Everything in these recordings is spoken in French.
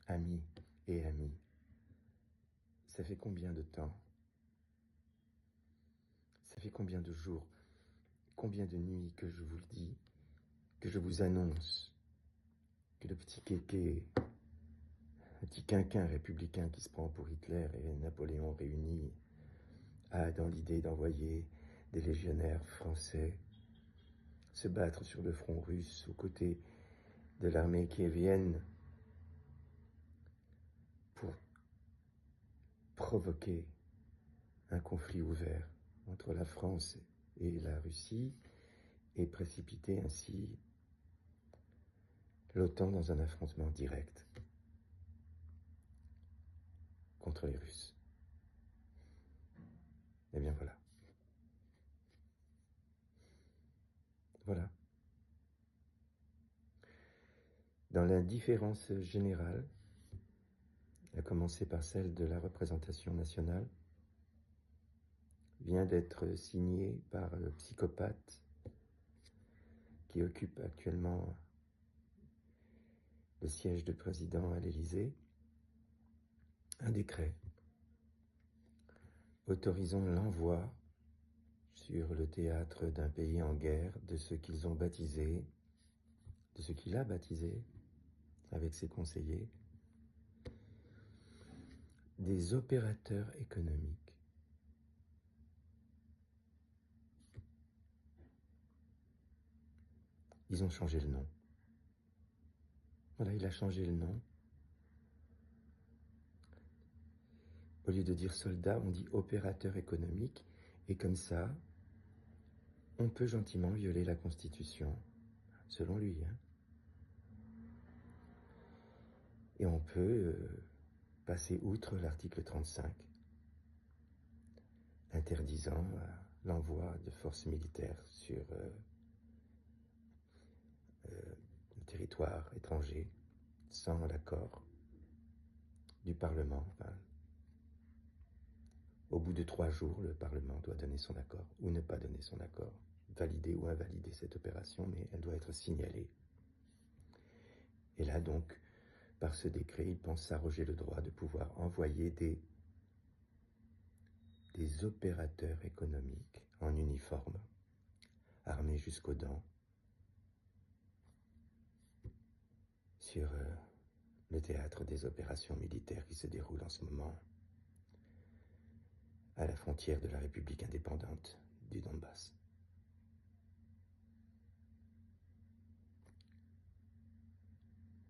Amis et amis, ça fait combien de temps? Ça fait combien de jours, combien de nuits que je vous le dis, que je vous annonce que le petit kéké, le petit quinquin républicain qui se prend pour Hitler et Napoléon réunis, a dans l'idée d'envoyer des légionnaires français se battre sur le front russe aux côtés de l'armée kievienne pour provoquer un conflit ouvert entre la France et la Russie et précipiter ainsi l'OTAN dans un affrontement direct contre les Russes. Eh bien voilà. Voilà. Dans l'indifférence générale, à commencer par celle de la représentation nationale, vient d'être signé par le psychopathe qui occupe actuellement le siège de président à l'Élysée, un décret autorisant l'envoi sur le théâtre d'un pays en guerre de ce qu'ils ont baptisé, de ce qu'il a baptisé avec ses conseillers, des opérateurs économiques. Ils ont changé le nom. Voilà, il a changé le nom. Au lieu de dire soldat, on dit opérateur économique. Et comme ça, on peut gentiment violer la Constitution, selon lui. Et on peut passer outre l'article 35, interdisant l'envoi de forces militaires sur le territoire étranger sans l'accord du Parlement. Enfin, au bout de 3 jours, le Parlement doit donner son accord ou ne pas donner son accord, valider ou invalider cette opération, mais elle doit être signalée. Et là donc, par ce décret, il pense s'arroger le droit de pouvoir envoyer des opérateurs économiques en uniforme, armés jusqu'aux dents, sur le théâtre des opérations militaires qui se déroulent en ce moment à la frontière de la République indépendante du Donbass.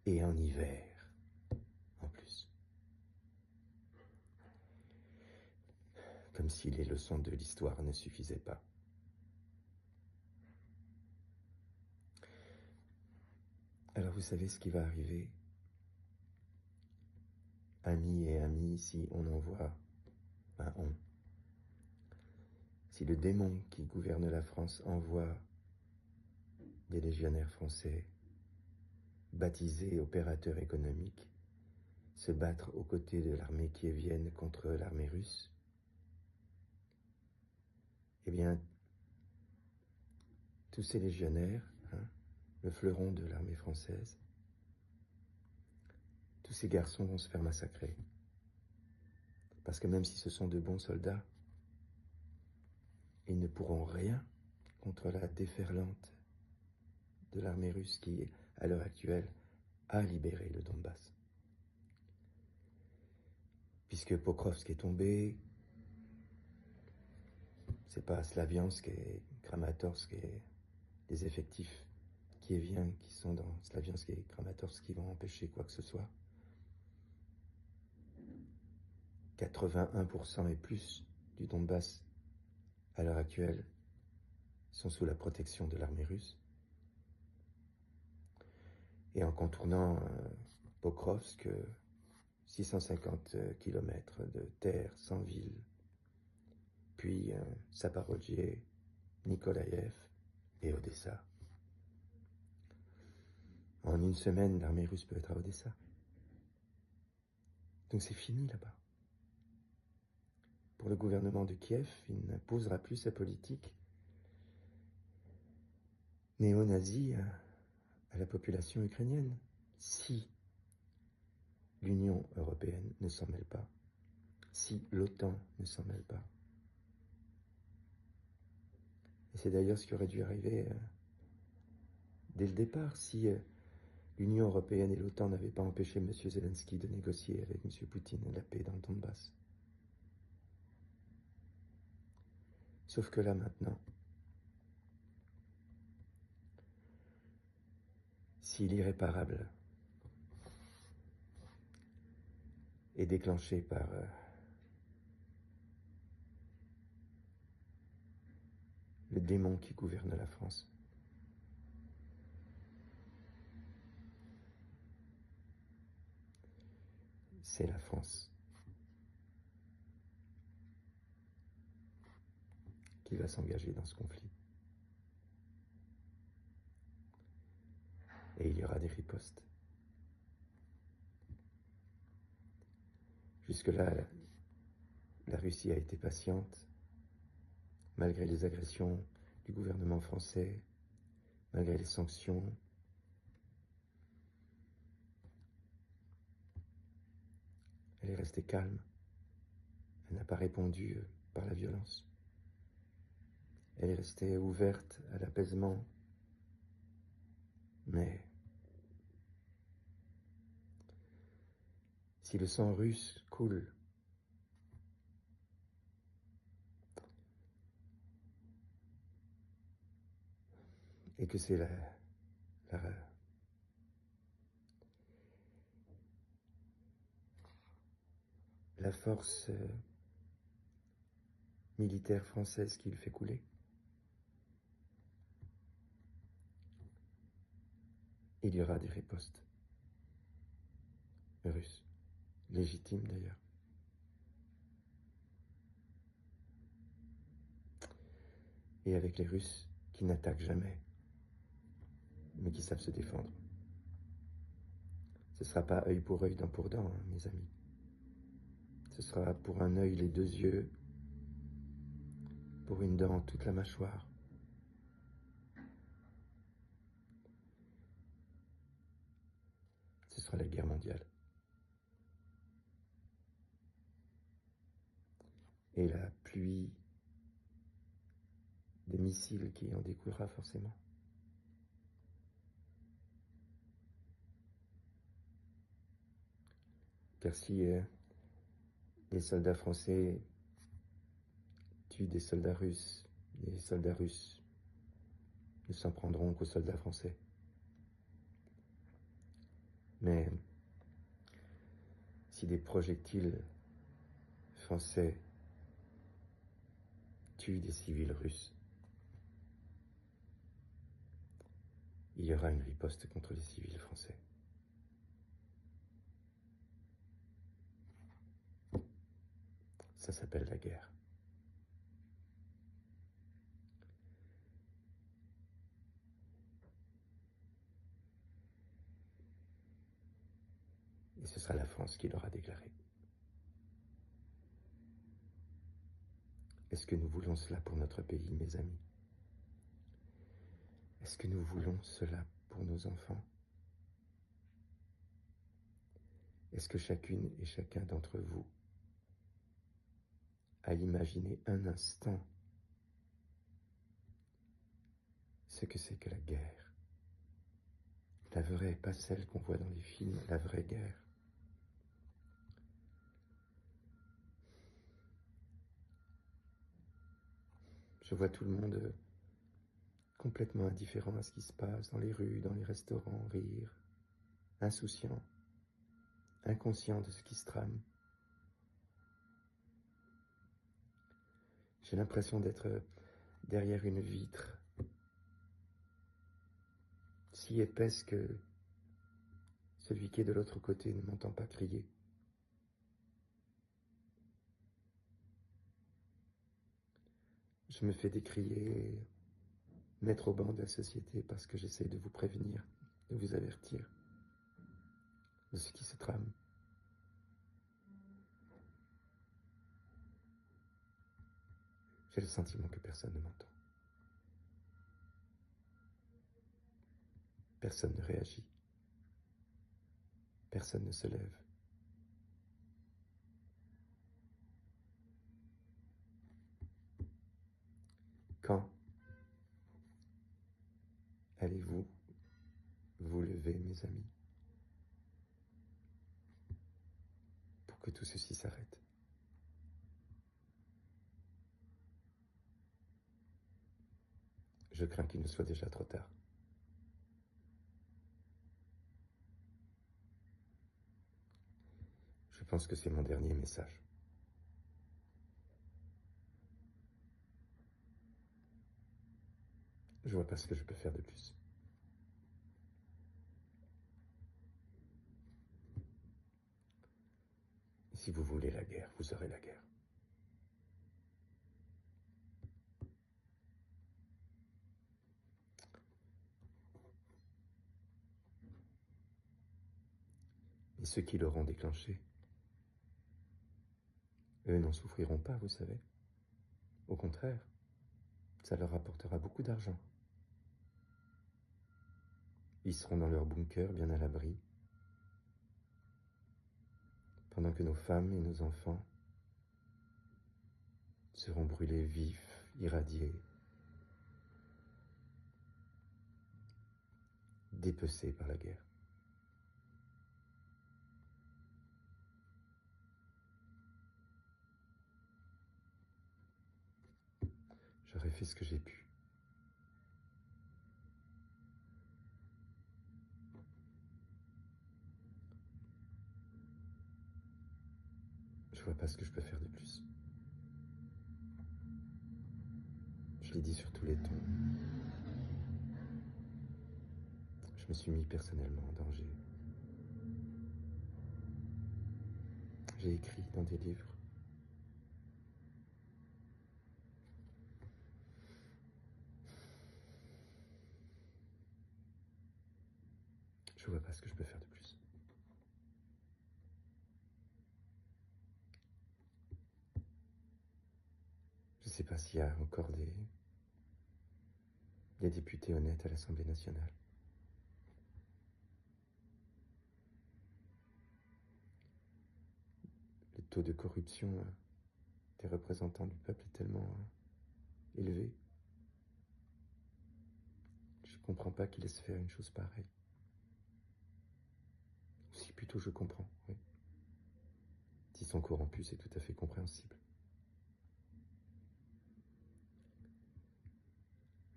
Et en hiver, en plus. Comme si les leçons de l'histoire ne suffisaient pas. Alors vous savez ce qui va arriver, amis et amis, si on envoie un on. Si le démon qui gouverne la France envoie des légionnaires français, baptisés opérateurs économiques, se battre aux côtés de l'armée kievienne contre l'armée russe, eh bien, tous ces légionnaires, le fleuron de l'armée française, tous ces garçons vont se faire massacrer. Parce que même si ce sont de bons soldats, ils ne pourront rien contre la déferlante de l'armée russe qui, à l'heure actuelle, a libéré le Donbass. Puisque Pokrovsk est tombé, c'est pas Slaviansk et Kramatorsk et les effectifs kieviens qui sont dans Slaviansk et Kramatorsk qui vont empêcher quoi que ce soit. 81% et plus du Donbass, à l'heure actuelle, sont sous la protection de l'armée russe. Et en contournant Pokrovsk, 650 km de terre sans ville, puis Zaporojye, Nikolaïev et Odessa. En une semaine, l'armée russe peut être à Odessa. Donc c'est fini là-bas. Pour le gouvernement de Kiev, il n'imposera plus sa politique néo-nazie à la population ukrainienne. Si l'Union européenne ne s'en mêle pas, si l'OTAN ne s'en mêle pas. Et c'est d'ailleurs ce qui aurait dû arriver dès le départ, si l'Union européenne et l'OTAN n'avaient pas empêché M. Zelensky de négocier avec M. Poutine la paix dans le Donbass. Sauf que là, maintenant, si l'irréparable est déclenché par le démon qui gouverne la France, c'est la France qui va s'engager dans ce conflit. Et il y aura des ripostes. Jusque-là, la Russie a été patiente, malgré les agressions du gouvernement français, malgré les sanctions. Elle est restée calme. Elle n'a pas répondu par la violence. Elle est restée ouverte à l'apaisement. Mais si le sang russe coule, et que c'est la force militaire française qui le fait couler, il y aura des ripostes russes, légitimes d'ailleurs. Et avec les Russes qui n'attaquent jamais, mais qui savent se défendre. Ce ne sera pas œil pour œil, dent pour dent, hein, mes amis. Ce sera pour un œil les deux yeux, pour une dent toute la mâchoire. Ce sera la guerre mondiale. Et la pluie des missiles qui en découlera forcément. Car si les soldats français tuent des soldats russes, les soldats russes ne s'en prendront qu'aux soldats français. Mais si des projectiles français tuent des civils russes, il y aura une riposte contre les civils français. Ça s'appelle la guerre. Et ce sera la France qui l'aura déclaré. Est-ce que nous voulons cela pour notre pays, mes amis? Est-ce que nous voulons cela pour nos enfants? Est-ce que chacune et chacun d'entre vous a imaginé un instant ce que c'est que la guerre? La vraie, pas celle qu'on voit dans les films, la vraie guerre. Je vois tout le monde complètement indifférent à ce qui se passe dans les rues, dans les restaurants, rire, insouciant, inconscient de ce qui se trame. J'ai l'impression d'être derrière une vitre si épaisse que celui qui est de l'autre côté ne m'entend pas crier. Je me fais décrier, mettre au banc de la société parce que j'essaie de vous prévenir, de vous avertir de ce qui se trame. J'ai le sentiment que personne ne m'entend. Personne ne réagit. Personne ne se lève. mes amis, pour que tout ceci s'arrête. Je crains qu'il ne soit déjà trop tard. Je pense que c'est mon dernier message. Je vois pas ce que je peux faire de plus. Si vous voulez la guerre, vous aurez la guerre. Et ceux qui l'auront déclenché, eux n'en souffriront pas, vous savez. Au contraire, ça leur apportera beaucoup d'argent. Ils seront dans leur bunker, bien à l'abri, pendant que nos femmes et nos enfants seront brûlés vifs, irradiés, dépecés par la guerre. J'aurais fait ce que j'ai pu. Je vois pas ce que je peux faire de plus. Je l'ai dit sur tous les tons. Je me suis mis personnellement en danger. J'ai écrit dans des livres. Je vois pas ce que je peux faire de plus. Je sais pas s'il y a encore des députés honnêtes à l'Assemblée nationale. Le taux de corruption des représentants du peuple est tellement élevé. Je comprends pas qu'ils laissent faire une chose pareille. Ou si plutôt je comprends, oui. S'ils sont corrompus, c'est tout à fait compréhensible.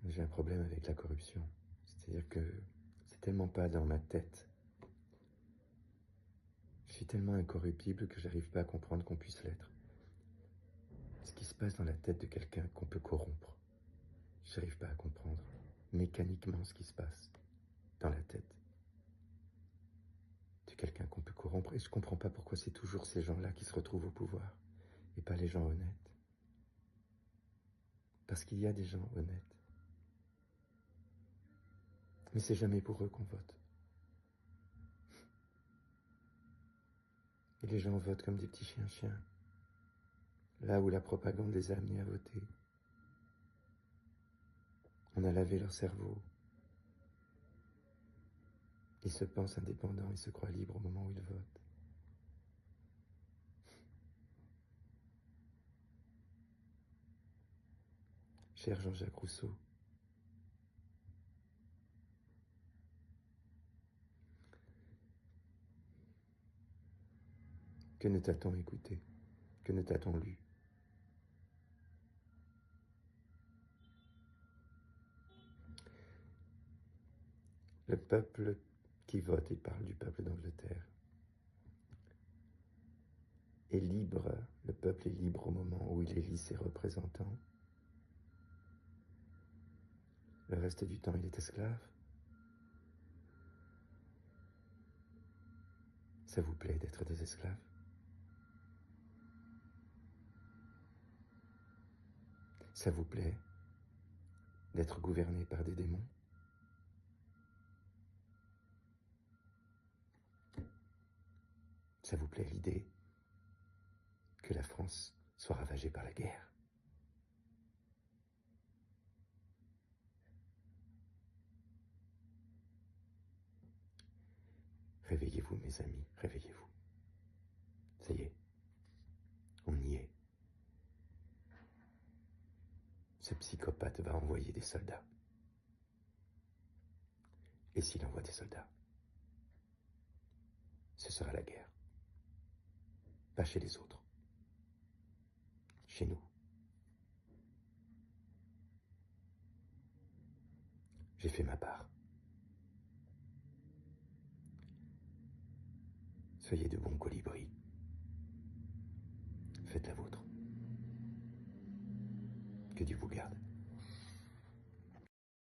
J'ai un problème avec la corruption. C'est-à-dire que c'est tellement pas dans ma tête. Je suis tellement incorruptible que j'arrive pas à comprendre qu'on puisse l'être. Ce qui se passe dans la tête de quelqu'un qu'on peut corrompre. J'arrive pas à comprendre mécaniquement ce qui se passe dans la tête de quelqu'un qu'on peut corrompre. Et je comprends pas pourquoi c'est toujours ces gens-là qui se retrouvent au pouvoir et pas les gens honnêtes. Parce qu'il y a des gens honnêtes. Mais c'est jamais pour eux qu'on vote. Et les gens votent comme des petits chiens-chiens. Là où la propagande les a amenés à voter. On a lavé leur cerveau. Ils se pensent indépendants, ils se croient libres au moment où ils votent. Cher Jean-Jacques Rousseau, que ne t'a-t-on écouté? Que ne t'a-t-on lu? Le peuple qui vote, il parle du peuple d'Angleterre, est libre, le peuple est libre au moment où il élit ses représentants. Le reste du temps, il est esclave. Ça vous plaît d'être des esclaves? Ça vous plaît d'être gouverné par des démons? Ça vous plaît l'idée que la France soit ravagée par la guerre? Réveillez-vous, mes amis, réveillez-vous. Ça y est, on y est. Ce psychopathe va envoyer des soldats. Et s'il envoie des soldats, ce sera la guerre. Pas chez les autres. Chez nous. J'ai fait ma part. Soyez de bons colibris. Faites la vôtre. Que Dieu vous garde.